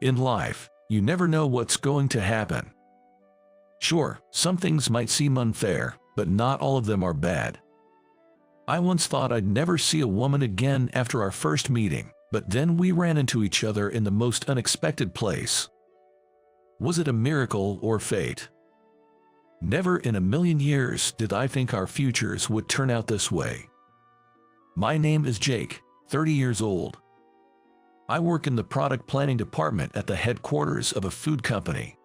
In life, you never know what's going to happen. Sure, some things might seem unfair, but not all of them are bad. I once thought I'd never see a woman again after our first meeting, but then we ran into each other in the most unexpected place. Was it a miracle or fate? Never in a million years did I think our futures would turn out this way. My name is Jake, 30 years old. I work in the product planning department at the headquarters of a food company.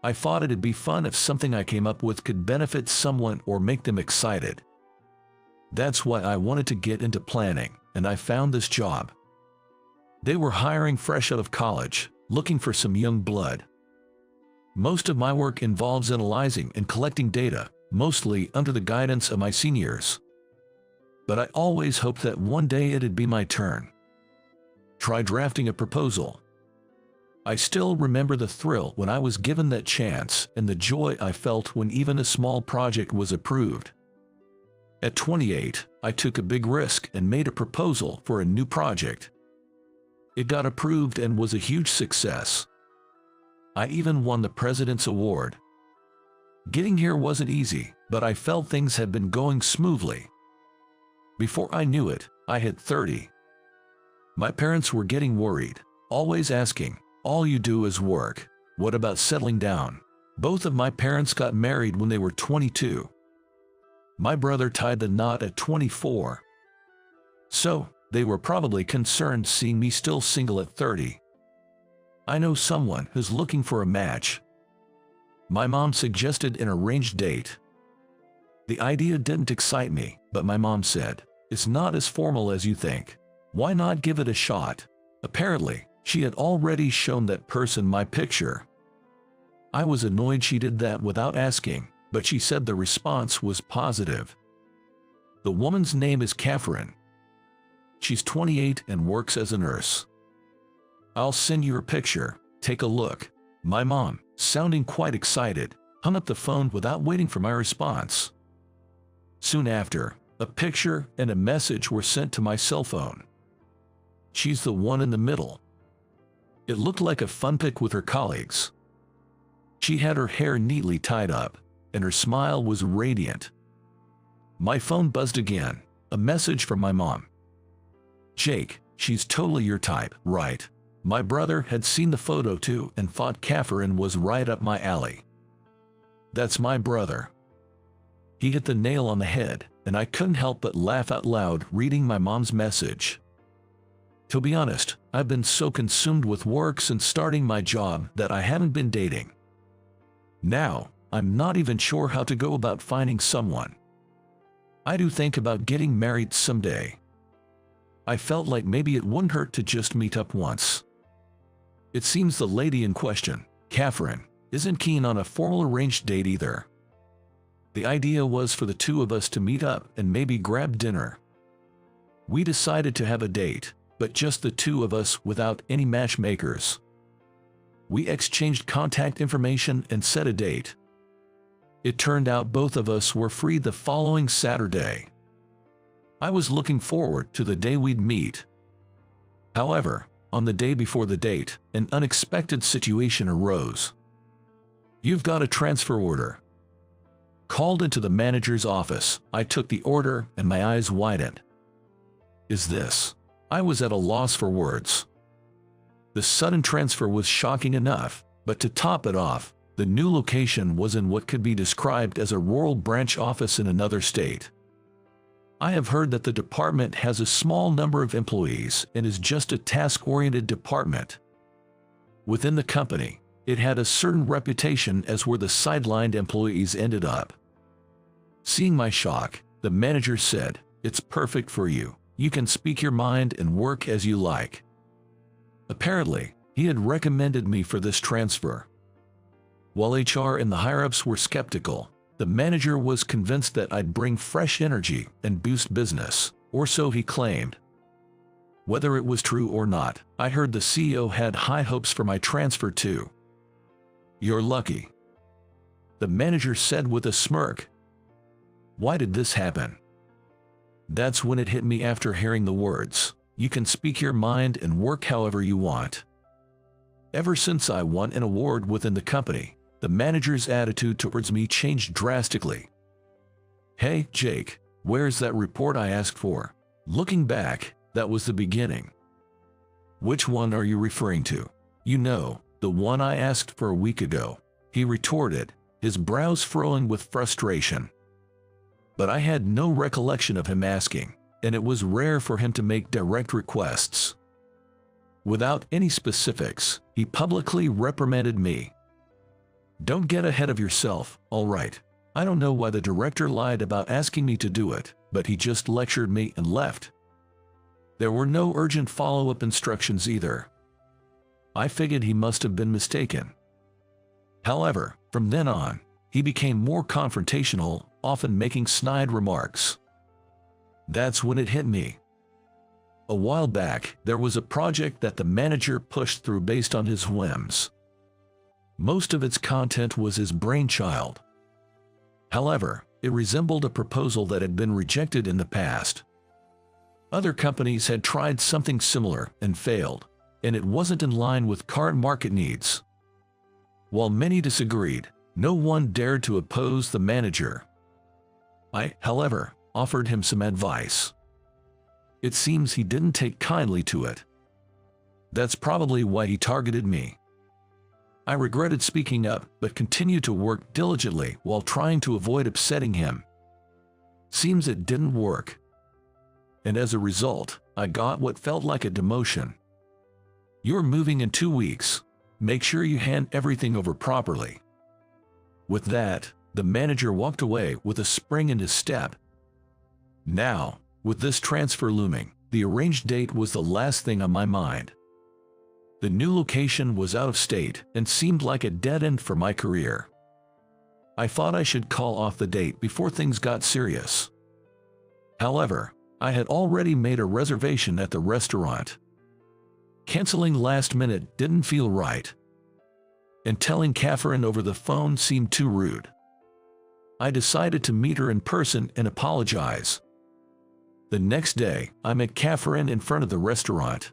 I thought it'd be fun if something I came up with could benefit someone or make them excited. That's why I wanted to get into planning, and I found this job. They were hiring fresh out of college, looking for some young blood. Most of my work involves analyzing and collecting data, mostly under the guidance of my seniors. But I always hoped that one day it'd be my turn. Try drafting a proposal. I still remember the thrill when I was given that chance and the joy I felt when even a small project was approved. At 28, I took a big risk and made a proposal for a new project. It got approved and was a huge success. I even won the President's Award. Getting here wasn't easy, but I felt things had been going smoothly. Before I knew it, I hit 30. My parents were getting worried, always asking, "All you do is work. What about settling down?" Both of my parents got married when they were 22. My brother tied the knot at 24. So, they were probably concerned seeing me still single at 30. I know someone who's looking for a match. My mom suggested an arranged date. The idea didn't excite me, but my mom said, "It's not as formal as you think. Why not give it a shot?" Apparently, she had already shown that person my picture. I was annoyed she did that without asking, but she said the response was positive. The woman's name is Catherine. She's 28 and works as a nurse. "I'll send you her picture, take a look." My mom, sounding quite excited, hung up the phone without waiting for my response. Soon after, a picture and a message were sent to my cell phone. She's the one in the middle. It looked like a fun pic with her colleagues. She had her hair neatly tied up, and her smile was radiant. My phone buzzed again, a message from my mom. "Jake, she's totally your type, right?" My brother had seen the photo too and thought Catherine was right up my alley. That's my brother. He hit the nail on the head, and I couldn't help but laugh out loud reading my mom's message. To be honest, I've been so consumed with work since starting my job that I haven't been dating. Now, I'm not even sure how to go about finding someone. I do think about getting married someday. I felt like maybe it wouldn't hurt to just meet up once. It seems the lady in question, Catherine, isn't keen on a formal arranged date either. The idea was for the two of us to meet up and maybe grab dinner. We decided to have a date, but just the two of us without any matchmakers. We exchanged contact information and set a date. It turned out both of us were free the following Saturday. I was looking forward to the day we'd meet. However, on the day before the date, an unexpected situation arose. "You've got a transfer order." Called into the manager's office, I took the order and my eyes widened. "Is this?" I was at a loss for words. The sudden transfer was shocking enough, but to top it off, the new location was in what could be described as a rural branch office in another state. I have heard that the department has a small number of employees and is just a task-oriented department. Within the company, it had a certain reputation as where the sidelined employees ended up. Seeing my shock, the manager said, "It's perfect for you. You can speak your mind and work as you like." Apparently, he had recommended me for this transfer. While HR and the higher-ups were skeptical, the manager was convinced that I'd bring fresh energy and boost business, or so he claimed. Whether it was true or not, I heard the CEO had high hopes for my transfer too. "You're lucky," the manager said with a smirk. Why did this happen? That's when it hit me after hearing the words, "You can speak your mind and work however you want." Ever since I won an award within the company, the manager's attitude towards me changed drastically. "Hey, Jake, where's that report I asked for?" Looking back, that was the beginning. "Which one are you referring to?" "You know, the one I asked for a week ago," he retorted, his brows furrowing with frustration. But I had no recollection of him asking, and it was rare for him to make direct requests. Without any specifics, he publicly reprimanded me. "Don't get ahead of yourself, all right? I don't know why the director lied about asking me to do it, but he just lectured me and left." There were no urgent follow-up instructions either. I figured he must have been mistaken. However, from then on, he became more confrontational, often making snide remarks. That's when it hit me. A while back, there was a project that the manager pushed through based on his whims. Most of its content was his brainchild. However, it resembled a proposal that had been rejected in the past. Other companies had tried something similar and failed, and it wasn't in line with current market needs. While many disagreed, no one dared to oppose the manager. I, however, offered him some advice. It seems he didn't take kindly to it. That's probably why he targeted me. I regretted speaking up, but continued to work diligently while trying to avoid upsetting him. Seems it didn't work. And as a result, I got what felt like a demotion. "You're moving in 2 weeks. Make sure you hand everything over properly." With that, the manager walked away with a spring in his step. Now, with this transfer looming, the arranged date was the last thing on my mind. The new location was out of state and seemed like a dead end for my career. I thought I should call off the date before things got serious. However, I had already made a reservation at the restaurant. Canceling last minute didn't feel right, and telling Catherine over the phone seemed too rude. I decided to meet her in person and apologize. The next day, I met Catherine in front of the restaurant.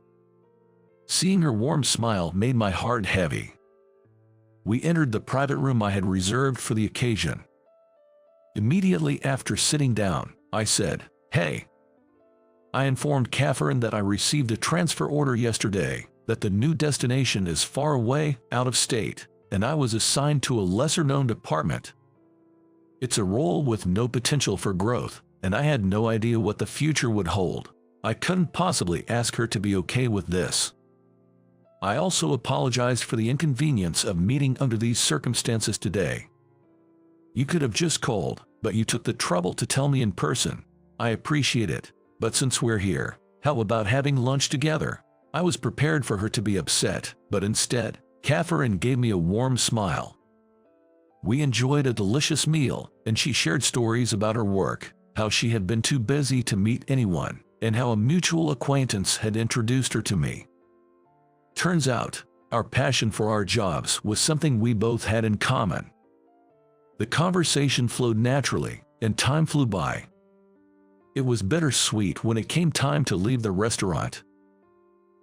Seeing her warm smile made my heart heavy. We entered the private room I had reserved for the occasion. Immediately after sitting down, I said, "Hey." I informed Catherine that I received a transfer order yesterday, that the new destination is far away, out of state, and I was assigned to a lesser-known department. It's a role with no potential for growth, and I had no idea what the future would hold. I couldn't possibly ask her to be okay with this. I also apologized for the inconvenience of meeting under these circumstances today. "You could have just called, but you took the trouble to tell me in person. I appreciate it, but since we're here, how about having lunch together?" I was prepared for her to be upset, but instead, Catherine gave me a warm smile. We enjoyed a delicious meal, and she shared stories about her work, how she had been too busy to meet anyone, and how a mutual acquaintance had introduced her to me. Turns out, our passion for our jobs was something we both had in common. The conversation flowed naturally, and time flew by. It was bittersweet when it came time to leave the restaurant.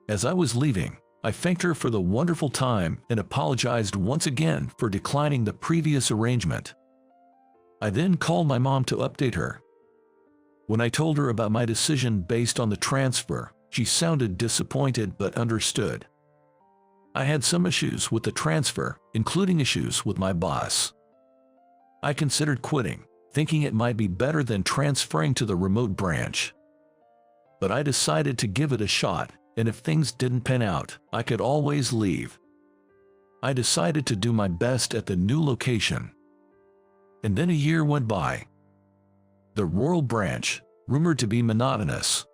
As I was leaving, I thanked her for the wonderful time and apologized once again for declining the previous arrangement. I then called my mom to update her. When I told her about my decision based on the transfer, she sounded disappointed but understood. I had some issues with the transfer, including issues with my boss. I considered quitting, thinking it might be better than transferring to the remote branch. But I decided to give it a shot, and if things didn't pan out, I could always leave. I decided to do my best at the new location. And then a year went by. The rural branch, rumored to be monotonous.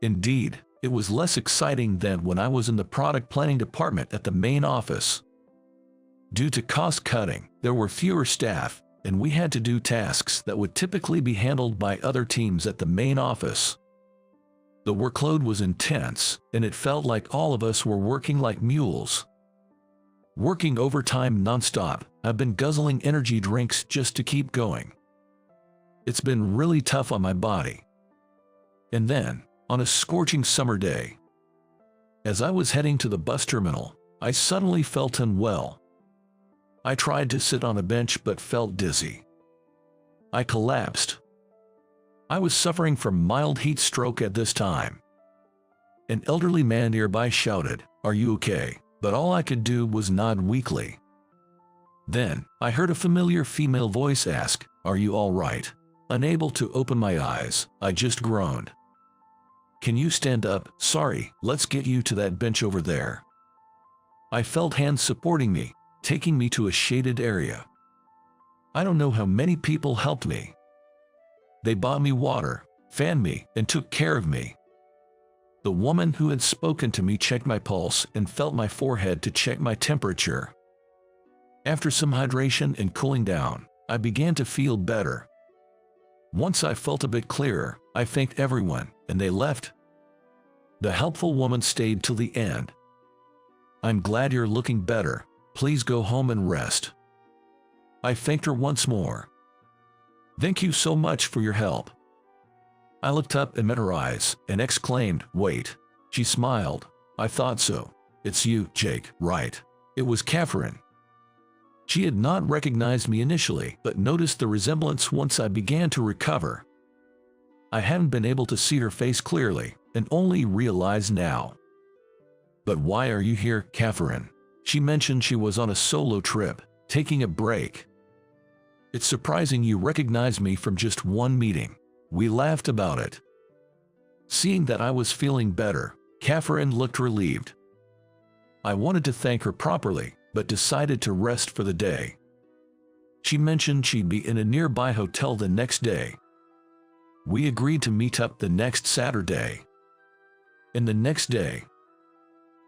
Indeed, it was less exciting than when I was in the product planning department at the main office. Due to cost cutting, there were fewer staff, and we had to do tasks that would typically be handled by other teams at the main office. The workload was intense, and it felt like all of us were working like mules. Working overtime nonstop, I've been guzzling energy drinks just to keep going. It's been really tough on my body. And then, on a scorching summer day, as I was heading to the bus terminal, I suddenly felt unwell. I tried to sit on a bench but felt dizzy. I collapsed. I was suffering from mild heat stroke at this time. An elderly man nearby shouted, "Are you okay?" But all I could do was nod weakly. Then, I heard a familiar female voice ask, "Are you all right?" Unable to open my eyes, I just groaned. "Can you stand up? Sorry, let's get you to that bench over there." I felt hands supporting me, taking me to a shaded area. I don't know how many people helped me. They bought me water, fanned me, and took care of me. The woman who had spoken to me checked my pulse and felt my forehead to check my temperature. After some hydration and cooling down, I began to feel better. Once I felt a bit clearer, I thanked everyone, and they left. The helpful woman stayed till the end. "I'm glad you're looking better. Please go home and rest." I thanked her once more. "Thank you so much for your help." I looked up and met her eyes and exclaimed, "Wait." She smiled. "I thought so. It's you, Jake, right?" It was Catherine. She had not recognized me initially, but noticed the resemblance once I began to recover. I hadn't been able to see her face clearly, and only realized now. "But why are you here, Catherine?" She mentioned she was on a solo trip, taking a break. "It's surprising you recognized me from just one meeting." We laughed about it. Seeing that I was feeling better, Catherine looked relieved. I wanted to thank her properly, but decided to rest for the day. She mentioned she'd be in a nearby hotel the next day. We agreed to meet up the next Saturday. And the next day,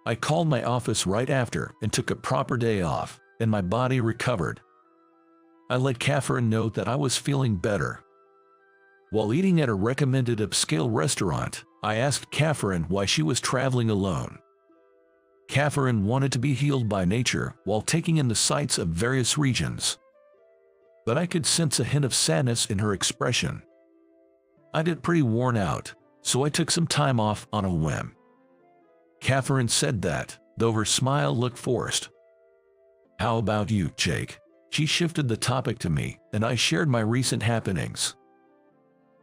I called my office right after and took a proper day off, and my body recovered. I let Catherine know that I was feeling better. While eating at a recommended upscale restaurant, I asked Catherine why she was traveling alone. Catherine wanted to be healed by nature while taking in the sights of various regions. But I could sense a hint of sadness in her expression. I'd get pretty worn out, so I took some time off on a whim. Catherine said that, though her smile looked forced. "How about you, Jake?" She shifted the topic to me, and I shared my recent happenings.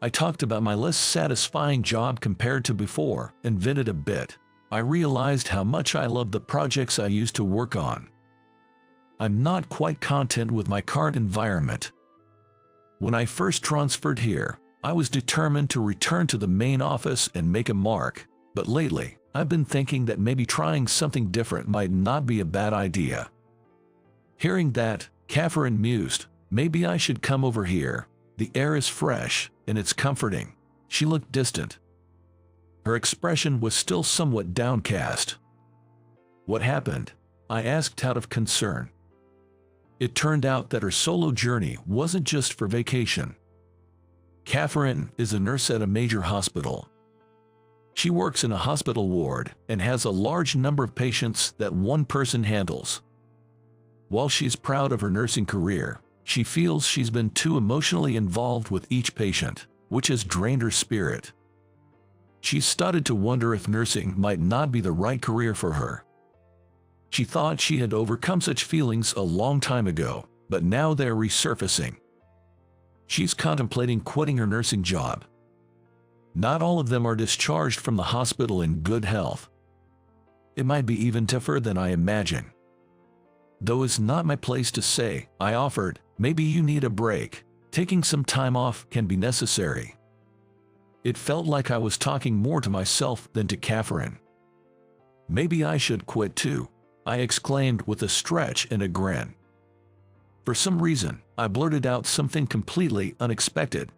I talked about my less satisfying job compared to before, and vented a bit. I realized how much I love the projects I used to work on. I'm not quite content with my current environment. When I first transferred here, I was determined to return to the main office and make a mark, but lately, I've been thinking that maybe trying something different might not be a bad idea. Hearing that, Catherine mused, "Maybe I should come over here. The air is fresh, and it's comforting." She looked distant. Her expression was still somewhat downcast. "What happened?" I asked out of concern. It turned out that her solo journey wasn't just for vacation. Catherine is a nurse at a major hospital. She works in a hospital ward and has a large number of patients that one person handles. While she's proud of her nursing career, she feels she's been too emotionally involved with each patient, which has drained her spirit. She started to wonder if nursing might not be the right career for her. She thought she had overcome such feelings a long time ago, but now they're resurfacing. She's contemplating quitting her nursing job. Not all of them are discharged from the hospital in good health. It might be even tougher than I imagine. Though it's not my place to say, I offered, "Maybe you need a break. Taking some time off can be necessary." It felt like I was talking more to myself than to Catherine. "Maybe I should quit too," I exclaimed with a stretch and a grin. For some reason, I blurted out something completely unexpected.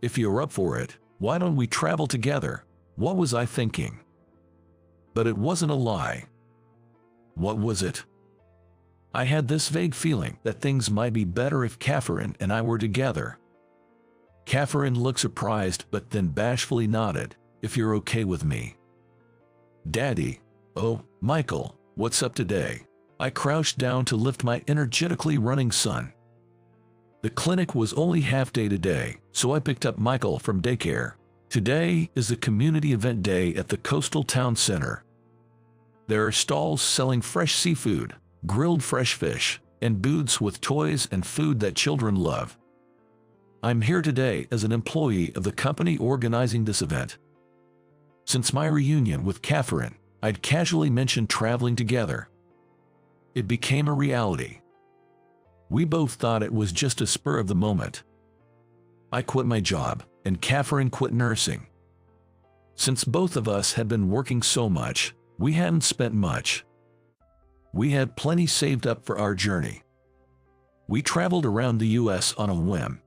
"If you're up for it, why don't we travel together?" What was I thinking? But it wasn't a lie. What was it? I had this vague feeling that things might be better if Catherine and I were together. Catherine looked surprised but then bashfully nodded, "If you're okay with me." "Daddy." "Oh, Michael, what's up today?" I crouched down to lift my energetically running son. The clinic was only half day today, so I picked up Michael from daycare. Today is a community event day at the coastal town center. There are stalls selling fresh seafood, grilled fresh fish, and booths with toys and food that children love. I'm here today as an employee of the company organizing this event. Since my reunion with Catherine, I'd casually mentioned traveling together. It became a reality. We both thought it was just a spur of the moment. I quit my job, and Catherine quit nursing. Since both of us had been working so much, we hadn't spent much. We had plenty saved up for our journey. We traveled around the US on a whim.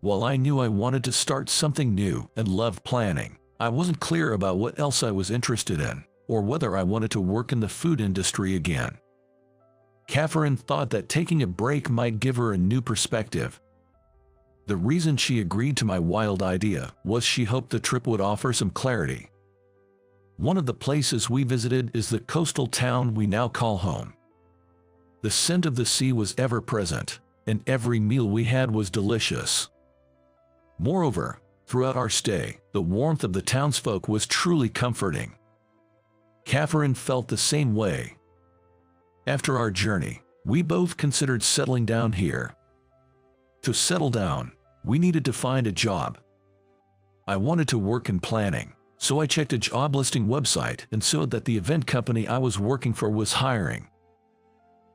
While I knew I wanted to start something new and loved planning, I wasn't clear about what else I was interested in, or whether I wanted to work in the food industry again. Catherine thought that taking a break might give her a new perspective. The reason she agreed to my wild idea was she hoped the trip would offer some clarity. One of the places we visited is the coastal town we now call home. The scent of the sea was ever present, and every meal we had was delicious. Moreover, throughout our stay, the warmth of the townsfolk was truly comforting. Catherine felt the same way. After our journey, we both considered settling down here. To settle down, we needed to find a job. I wanted to work in planning, so I checked a job listing website and saw that the event company I was working for was hiring.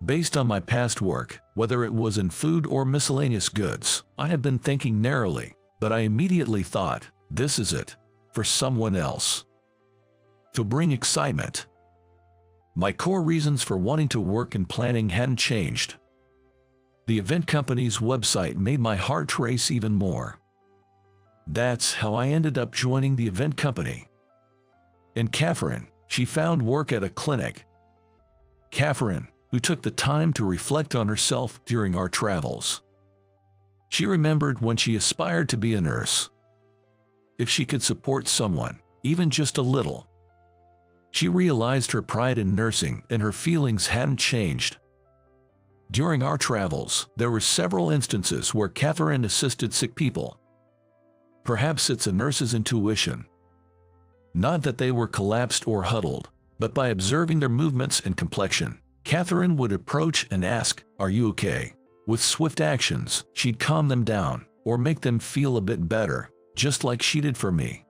Based on my past work, whether it was in food or miscellaneous goods, I had been thinking narrowly, but I immediately thought, this is it, for someone else. To bring excitement. My core reasons for wanting to work in planning hadn't changed. The event company's website made my heart race even more. That's how I ended up joining the event company. And Catherine, she found work at a clinic. Catherine, who took the time to reflect on herself during our travels. She remembered when she aspired to be a nurse. If she could support someone, even just a little. She realized her pride in nursing and her feelings hadn't changed. During our travels, there were several instances where Catherine assisted sick people. Perhaps it's a nurse's intuition. Not that they were collapsed or huddled, but by observing their movements and complexion, Catherine would approach and ask, "Are you okay?" With swift actions, she'd calm them down, or make them feel a bit better, just like she did for me.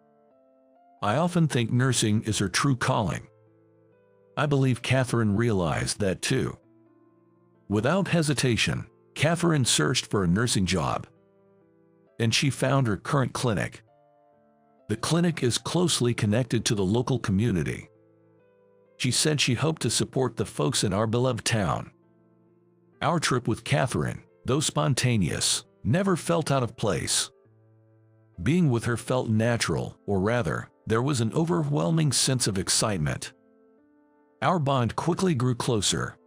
I often think nursing is her true calling. I believe Catherine realized that too. Without hesitation, Catherine searched for a nursing job. And she found her current clinic. The clinic is closely connected to the local community. She said she hoped to support the folks in our beloved town. Our trip with Catherine, though spontaneous, never felt out of place. Being with her felt natural, or rather, there was an overwhelming sense of excitement. Our bond quickly grew closer.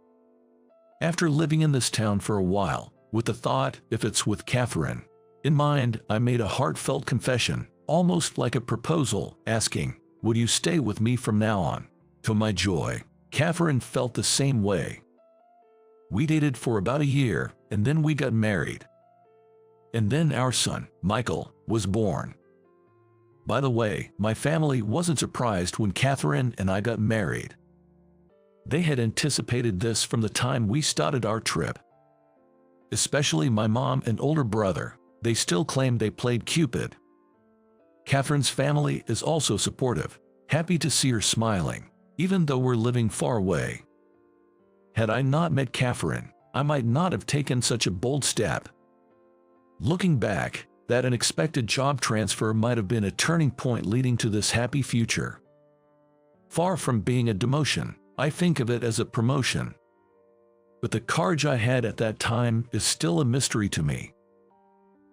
After living in this town for a while, with the thought, if it's with Catherine in mind, I made a heartfelt confession, almost like a proposal, asking, "Would you stay with me from now on?" To my joy, Catherine felt the same way. We dated for about a year, and then we got married. And then our son, Michael, was born. By the way, my family wasn't surprised when Catherine and I got married. They had anticipated this from the time we started our trip. Especially my mom and older brother, they still claimed they played Cupid. Catherine's family is also supportive, happy to see her smiling, even though we're living far away. Had I not met Catherine, I might not have taken such a bold step. Looking back, that unexpected job transfer might have been a turning point leading to this happy future. Far from being a demotion, I think of it as a promotion. But the courage I had at that time is still a mystery to me.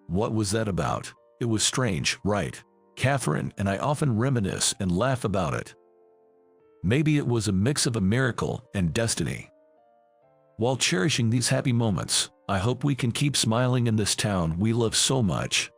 What was that about? It was strange, right? Catherine and I often reminisce and laugh about it. Maybe it was a mix of a miracle and destiny. While cherishing these happy moments, I hope we can keep smiling in this town we love so much.